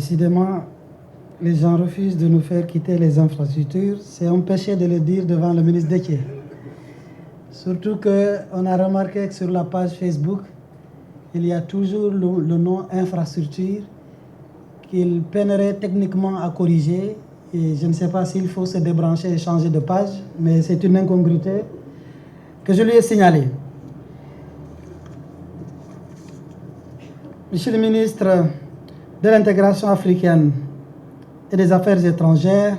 Décidément, les gens refusent de nous faire quitter les infrastructures. C'est un péché de le dire devant le ministre Déthié. Surtout qu'on a remarqué que sur la page Facebook, il y a toujours le nom infrastructure qu'il peinerait techniquement à corriger. Et je ne sais pas s'il faut se débrancher et changer de page, mais c'est une incongruité que je lui ai signalée. Monsieur le ministre de l'intégration africaine et des affaires étrangères,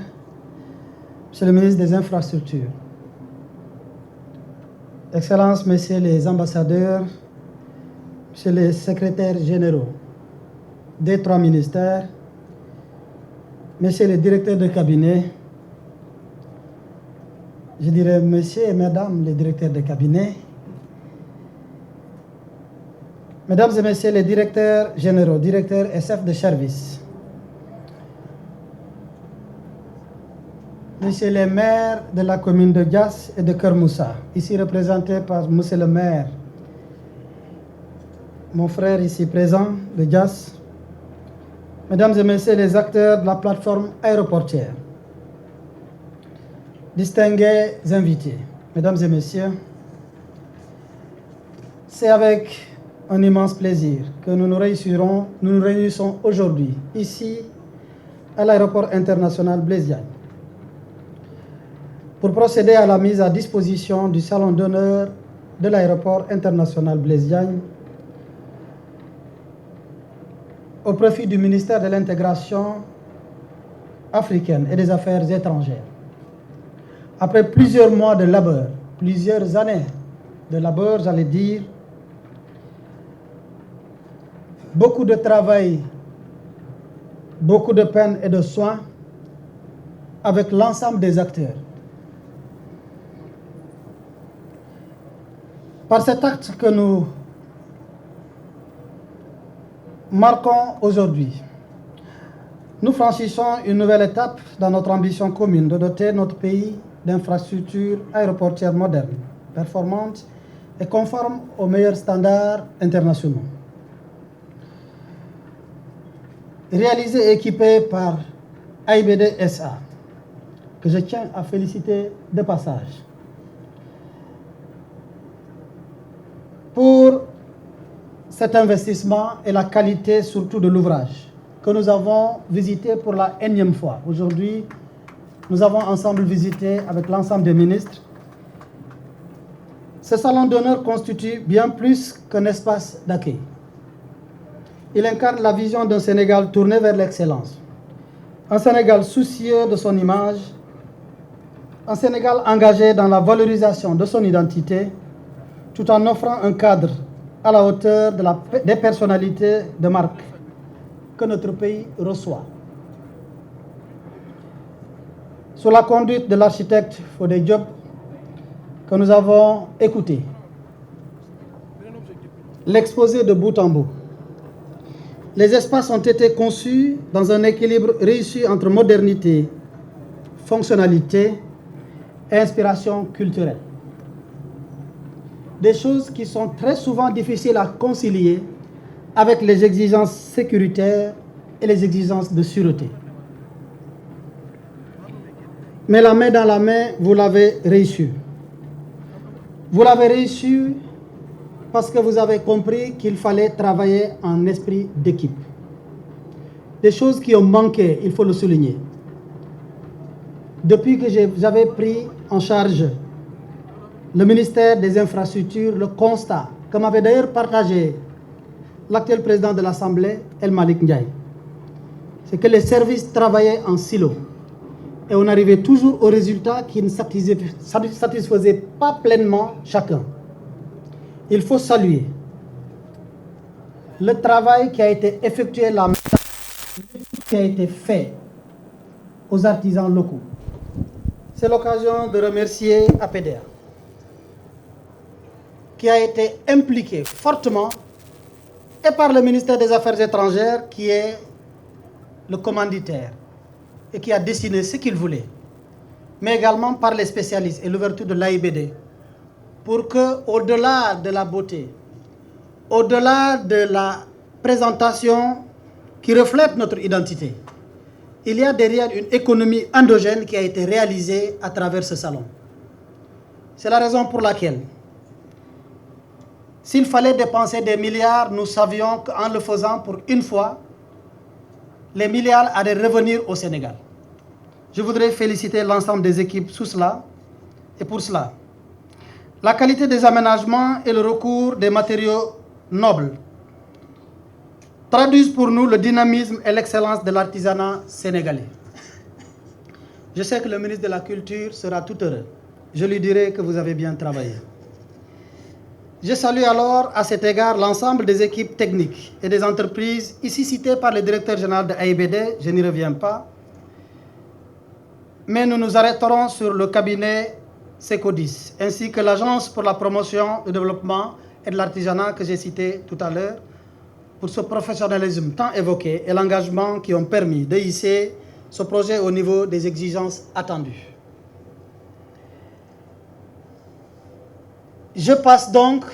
Monsieur le ministre des infrastructures, Excellences, Messieurs les ambassadeurs, Messieurs les secrétaires généraux des 3 ministères, Messieurs les directeurs de cabinet, je dirais Messieurs et Mesdames les directeurs de cabinet, Mesdames et Messieurs les directeurs généraux, directeurs et chefs de service, Messieurs les maires de la commune de Diass et de Keur Moussa, ici représentés par Monsieur le maire, mon frère ici présent de Diass, Mesdames et Messieurs les acteurs de la plateforme aéroportière, distingués invités, Mesdames et Messieurs, c'est avec un immense plaisir que nous nous réunissons aujourd'hui, ici, à l'aéroport international Blaise Diagne, pour procéder à la mise à disposition du salon d'honneur de l'aéroport international Blaise Diagne au profit du ministère de l'intégration africaine et des affaires étrangères. Après plusieurs mois de labeur, plusieurs années de labeur, j'allais dire, beaucoup de travail, beaucoup de peine et de soins avec l'ensemble des acteurs. Par cet acte que nous marquons aujourd'hui, nous franchissons une nouvelle étape dans notre ambition commune de doter notre pays d'infrastructures aéroportières modernes, performantes et conformes aux meilleurs standards internationaux. Réalisé et équipé par AIBD SA, que je tiens à féliciter de passage, pour cet investissement et la qualité surtout de l'ouvrage que nous avons visité pour la énième fois. Aujourd'hui, nous avons ensemble visité avec l'ensemble des ministres. Ce salon d'honneur constitue bien plus qu'un espace d'accueil. Il incarne la vision d'un Sénégal tourné vers l'excellence, un Sénégal soucieux de son image, un Sénégal engagé dans la valorisation de son identité, tout en offrant un cadre à la hauteur des personnalités de marque que notre pays reçoit. Sous la conduite de l'architecte Fodé Diop, que nous avons écouté, l'exposé de bout en bout, les espaces ont été conçus dans un équilibre réussi entre modernité, fonctionnalité et inspiration culturelle. Des choses qui sont très souvent difficiles à concilier avec les exigences sécuritaires et les exigences de sûreté. Mais la main dans la main, vous l'avez réussi. Vous l'avez réussi parce que vous avez compris qu'il fallait travailler en esprit d'équipe. Des choses qui ont manqué, il faut le souligner. Depuis que j'avais pris en charge le ministère des Infrastructures, le constat que m'avait d'ailleurs partagé l'actuel président de l'Assemblée, El Malick Ndiaye, c'est que les services travaillaient en silo et on arrivait toujours au résultat qui ne satisfaisait pas pleinement chacun. Il faut saluer le travail qui a été effectué, qui a été fait aux artisans locaux. C'est l'occasion de remercier APDA, qui a été impliqué fortement, et par le ministère des Affaires étrangères, qui est le commanditaire, et qui a dessiné ce qu'il voulait, mais également par les spécialistes et l'ouverture de l'AIBD, pour que, au-delà de la beauté, au-delà de la présentation qui reflètent notre identité. Il y a derrière une économie endogène qui a été réalisée à travers ce salon. C'est la raison pour laquelle, s'il fallait dépenser des milliards, nous savions qu'en le faisant pour une fois, les milliards allaient revenir au Sénégal. Je voudrais féliciter l'ensemble des équipes sous cela et pour cela. La qualité des aménagements et le recours des matériaux nobles traduisent pour nous le dynamisme et l'excellence de l'artisanat sénégalais. Je sais que le ministre de la Culture sera tout heureux. Je lui dirai que vous avez bien travaillé. Je salue alors à cet égard l'ensemble des équipes techniques et des entreprises ici citées par le directeur général de AIBD, je n'y reviens pas, mais nous nous arrêterons sur le cabinet Secodis, ainsi que l'Agence pour la promotion, le développement et de l'artisanat que j'ai cité tout à l'heure, pour ce professionnalisme tant évoqué et l'engagement qui ont permis de hisser ce projet au niveau des exigences attendues. Je passe donc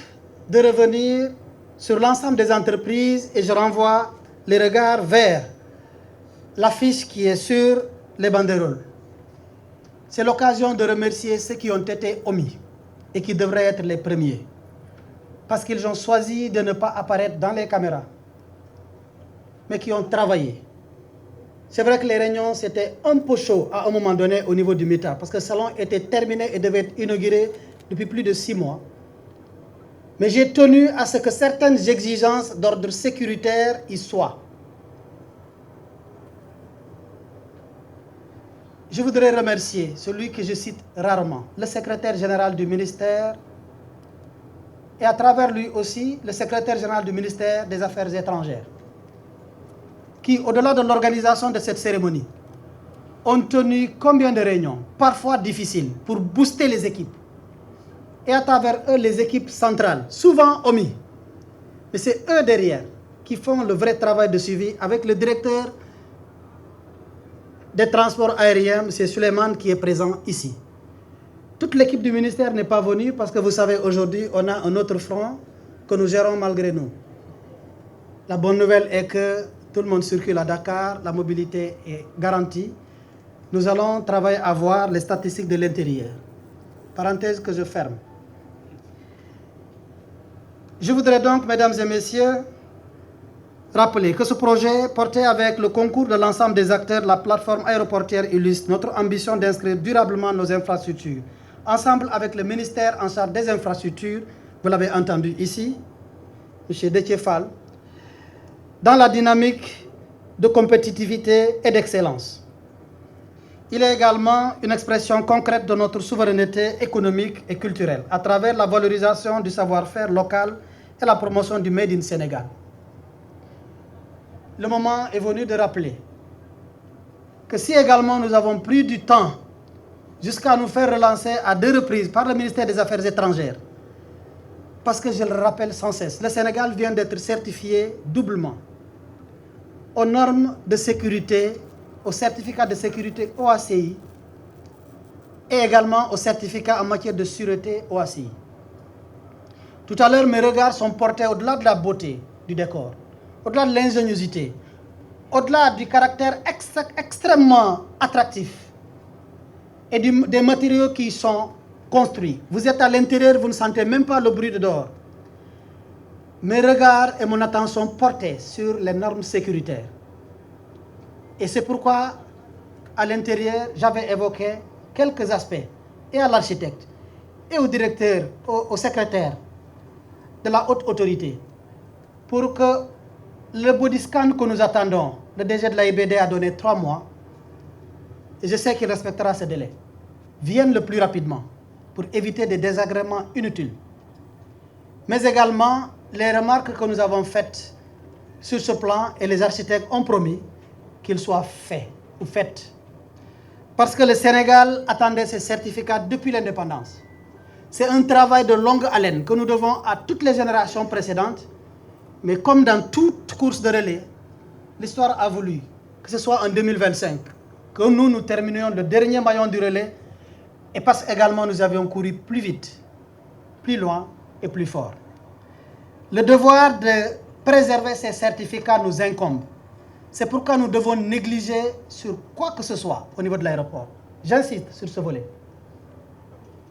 de revenir sur l'ensemble des entreprises et je renvoie les regards vers l'affiche qui est sur les banderoles. C'est l'occasion de remercier ceux qui ont été omis et qui devraient être les premiers, parce qu'ils ont choisi de ne pas apparaître dans les caméras, mais qui ont travaillé. C'est vrai que les réunions, c'était un peu chaud à un moment donné au niveau du MITA, parce que le salon était terminé et devait être inauguré depuis plus de 6 mois. Mais j'ai tenu à ce que certaines exigences d'ordre sécuritaire y soient. Je voudrais remercier celui que je cite rarement, le secrétaire général du ministère, et à travers lui aussi, le secrétaire général du ministère des Affaires étrangères, qui, au-delà de l'organisation de cette cérémonie, ont tenu combien de réunions, parfois difficiles, pour booster les équipes. Et à travers eux, les équipes centrales, souvent omis. Mais c'est eux derrière qui font le vrai travail de suivi avec le directeur des transports aériens, M. Suleiman, qui est présent ici. Toute l'équipe du ministère n'est pas venue parce que vous savez, aujourd'hui, on a un autre front que nous gérons malgré nous. La bonne nouvelle est que tout le monde circule à Dakar, la mobilité est garantie. Nous allons travailler à voir les statistiques de l'intérieur. Parenthèse que je ferme. Je voudrais donc, mesdames et messieurs, rappeler que ce projet, porté avec le concours de l'ensemble des acteurs de la plateforme aéroportière, illustre notre ambition d'inscrire durablement nos infrastructures, ensemble avec le ministère en charge des infrastructures, vous l'avez entendu ici, M. Déthié Fall, dans la dynamique de compétitivité et d'excellence. Il est également une expression concrète de notre souveraineté économique et culturelle, à travers la valorisation du savoir-faire local et la promotion du Made in Sénégal. Le moment est venu de rappeler que si également nous avons pris du temps jusqu'à nous faire relancer à 2 reprises par le ministère des Affaires étrangères, parce que je le rappelle sans cesse, le Sénégal vient d'être certifié doublement aux normes de sécurité, au certificat de sécurité OACI et également au certificat en matière de sûreté OACI. Tout à l'heure, mes regards sont portés au-delà de la beauté du décor, au-delà de l'ingéniosité, au-delà du caractère extrêmement attractif et des matériaux qui sont construits. Vous êtes à l'intérieur, vous ne sentez même pas le bruit de dehors. Mes regards et mon attention portés sur les normes sécuritaires. Et c'est pourquoi, à l'intérieur, j'avais évoqué quelques aspects, et à l'architecte, et au directeur, au secrétaire de la haute autorité, pour que le body scan que nous attendons, le DG de l'AIBD a donné 3 mois, et je sais qu'il respectera ce délai, vienne le plus rapidement pour éviter des désagréments inutiles. Mais également, les remarques que nous avons faites sur ce plan, et les architectes ont promis qu'il soit fait ou fait. Parce que le Sénégal attendait ces certificats depuis l'indépendance. C'est un travail de longue haleine que nous devons à toutes les générations précédentes. Mais comme dans toute course de relais, l'histoire a voulu que ce soit en 2025 que nous terminions le dernier maillon du relais, et parce qu'également nous avions couru plus vite, plus loin et plus fort. Le devoir de préserver ces certificats nous incombe. C'est pourquoi nous devons négliger sur quoi que ce soit au niveau de l'aéroport. J'insiste sur ce volet.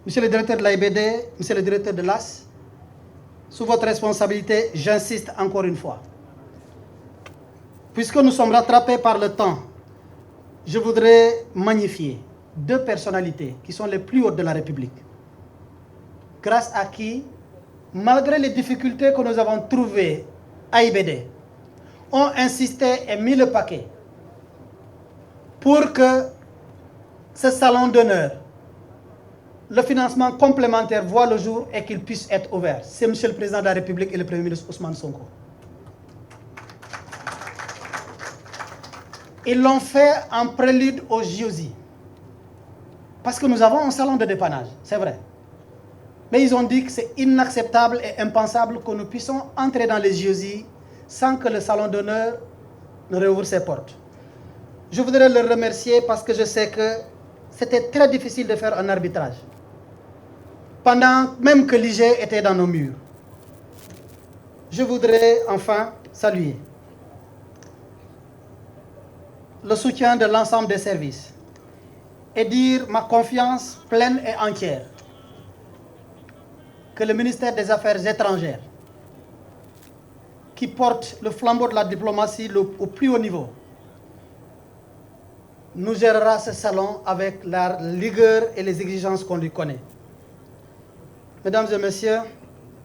Monsieur le directeur de l'AIBD, monsieur le directeur de l'AS, sous votre responsabilité, j'insiste encore une fois. Puisque nous sommes rattrapés par le temps, je voudrais magnifier 2 personnalités qui sont les plus hautes de la République, grâce à qui, malgré les difficultés que nous avons trouvées à AIBD, ont insisté et mis le paquet pour que ce salon d'honneur, le financement complémentaire voit le jour et qu'il puisse être ouvert. C'est M. le Président de la République et le Premier ministre Ousmane Sonko. Ils l'ont fait en prélude au JOJ. Parce que nous avons un salon de dépannage, c'est vrai. Mais ils ont dit que c'est inacceptable et impensable que nous puissions entrer dans les JOJ sans que le salon d'honneur ne réouvre ses portes. Je voudrais le remercier parce que je sais que c'était très difficile de faire un arbitrage. Pendant même que l'IG était dans nos murs. Je voudrais enfin saluer le soutien de l'ensemble des services et dire ma confiance pleine et entière que le ministère des Affaires étrangères, qui porte le flambeau de la diplomatie au plus haut niveau, nous gérera ce salon avec la rigueur et les exigences qu'on lui connaît. Mesdames et messieurs,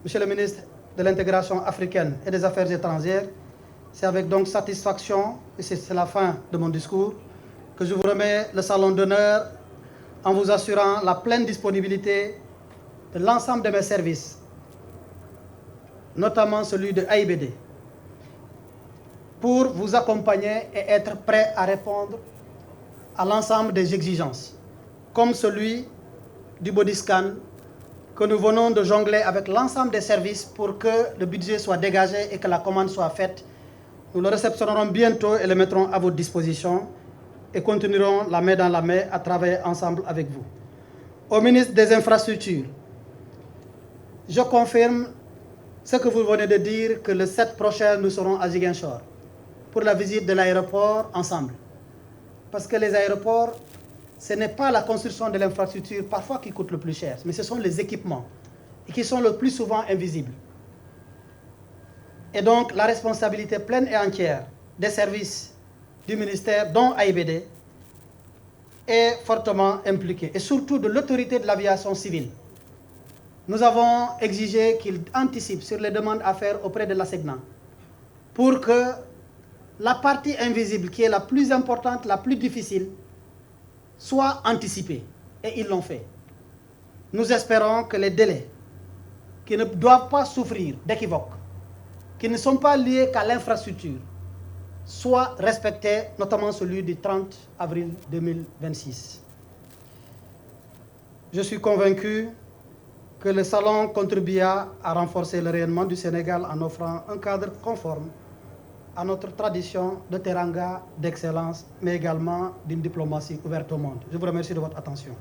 Monsieur le ministre de l'Intégration africaine et des Affaires étrangères, c'est avec donc satisfaction, et c'est la fin de mon discours, que je vous remets le salon d'honneur en vous assurant la pleine disponibilité de l'ensemble de mes services, notamment celui de AIBD, pour vous accompagner et être prêt à répondre à l'ensemble des exigences, comme celui du body scan que nous venons de jongler avec l'ensemble des services pour que le budget soit dégagé et que la commande soit faite. Nous le réceptionnerons bientôt et le mettrons à votre disposition et continuerons la main dans la main à travailler ensemble avec vous. Au ministre des Infrastructures, je confirme ce que vous venez de dire, que le 7 prochain, nous serons à Ziguinchor pour la visite de l'aéroport ensemble. Parce que les aéroports, ce n'est pas la construction de l'infrastructure parfois qui coûte le plus cher, mais ce sont les équipements et qui sont le plus souvent invisibles. Et donc, la responsabilité pleine et entière des services du ministère, dont AIBD, est fortement impliquée, et surtout de l'autorité de l'aviation civile. Nous avons exigé qu'il anticipe sur les demandes à faire auprès de l'ASECNA pour que la partie invisible, qui est la plus importante, la plus difficile, soit anticipée. Et ils l'ont fait. Nous espérons que les délais, qui ne doivent pas souffrir d'équivoques, qui ne sont pas liés qu'à l'infrastructure, soient respectés, notamment celui du 30 avril 2026. Je suis convaincu que le salon contribuera à renforcer le rayonnement du Sénégal en offrant un cadre conforme à notre tradition de teranga, d'excellence, mais également d'une diplomatie ouverte au monde. Je vous remercie de votre attention.